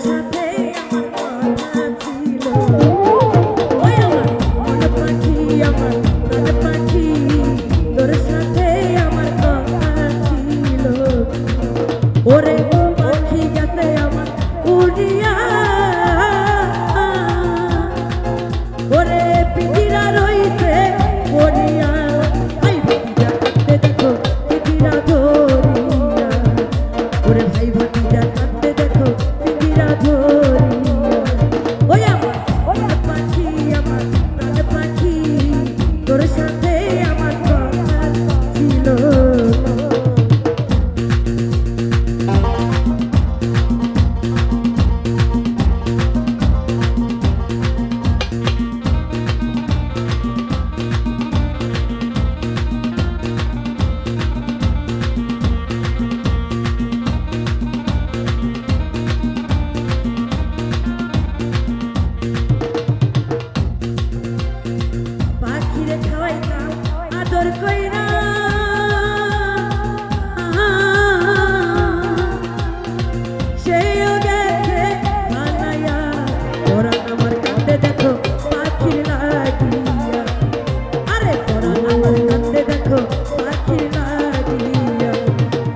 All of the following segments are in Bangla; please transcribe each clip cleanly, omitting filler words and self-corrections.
সাথে আমার কথা ছিল। ওই আমার মন পাখি, আমার প্রাণ পাখি, তোর সাথে আমার কথা ছিল। ওরে পাখি গেছে আমার উড়িয়া, ওরে পিঞ্জিরা রইছে পড়িয়া। ভাই ভাতিজা কাঁদতে দেখো পিঞ্জিরা ধরিয়া, ওরে ভাই ভাতিজা কাঁদতে দেখো পিঞ্জিরা ধরিয়া। ওই আমার মন পাখি, আমার প্রাণ পাখি, তোর সাথে আমার কথা ছিল। পাখিরে খাওয়াইতাম আদর কইরা, সেও গেছে বানাইয়া। পরাণ আমার কাঁদে দেখো পাখির লাগিয়া, আরে পরাণ আমার কাঁদে দেখো পাখির লাগিয়া।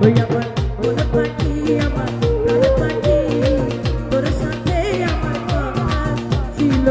ওই আমার মন পাখি, আমার প্রাণ পাখি, তোর সাথে আমার কথা ছিল।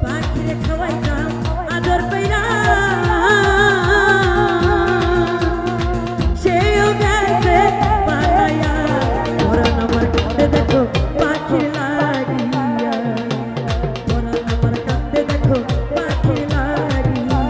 পাখিরে খাওয়াইতাম আদর কইরা, সেও গেছে বানাইয়া। পরাণ আমার কাঁদে দেখো পাখির লাগিয়া, পরাণ আমার কাঁদে দেখো পাখির লাগিয়া।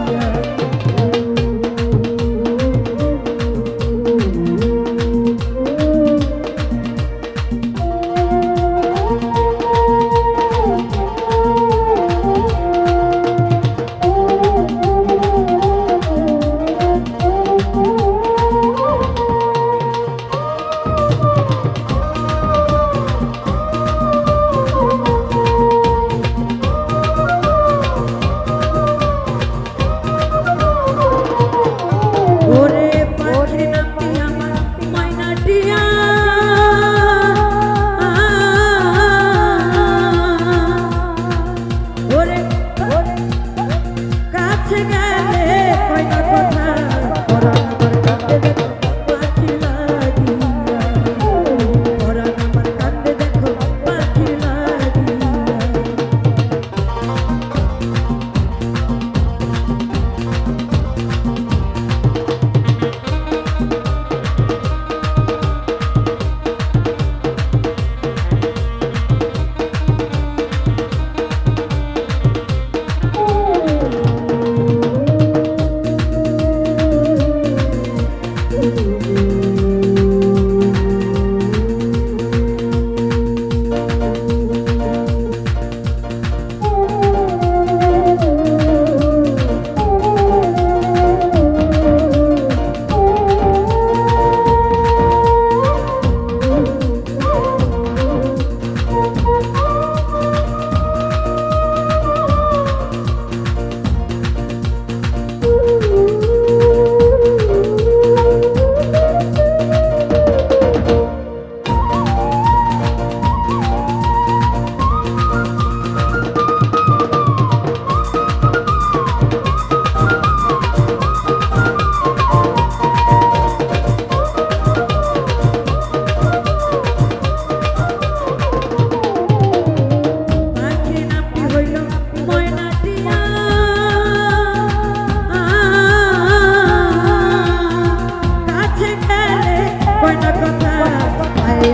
ওরে পাখির নামটি আমার ময়নাটিয়া, ওরে কাছে গেলে কয় না কথা। পরাণ আমার কাঁদে দেখো পাখি লাগিয়া, পরাণ আমার কাঁদে দেখো পাখি লাগিয়া।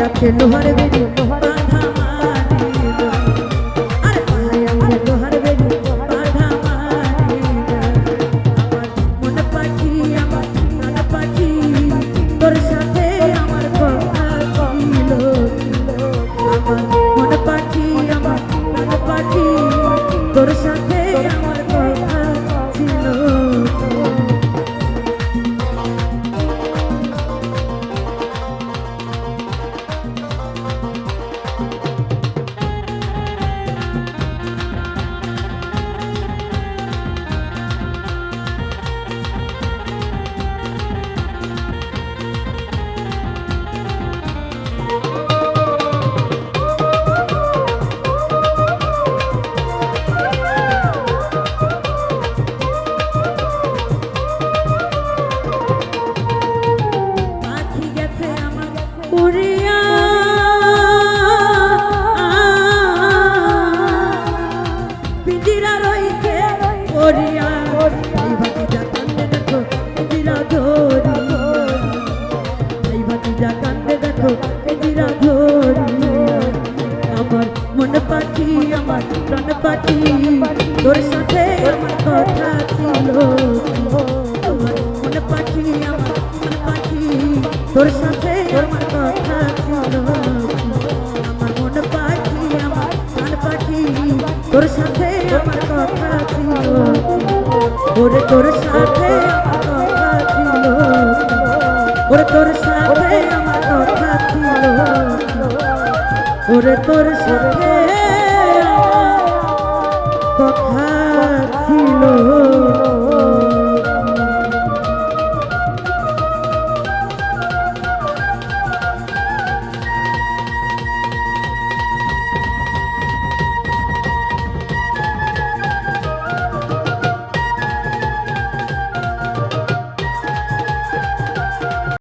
আছে লোহার বেড়ি বাঁধা মানিল, আরে পাহাড়ে আছে লোহার বেড়ি বাঁধা মন পাখি আমার প্রাণ পাখি তোর সাথে আমার কথা ছিল আমার মন পাখি আমার মন পাখি তোর সাথে আমার কথা ছিল আমার মন পাখি আমার প্রাণ পাখি তোর সাথে আমার কথা ছিল ওরে তোর সাথে আমার কথা ছিল ওরে তোর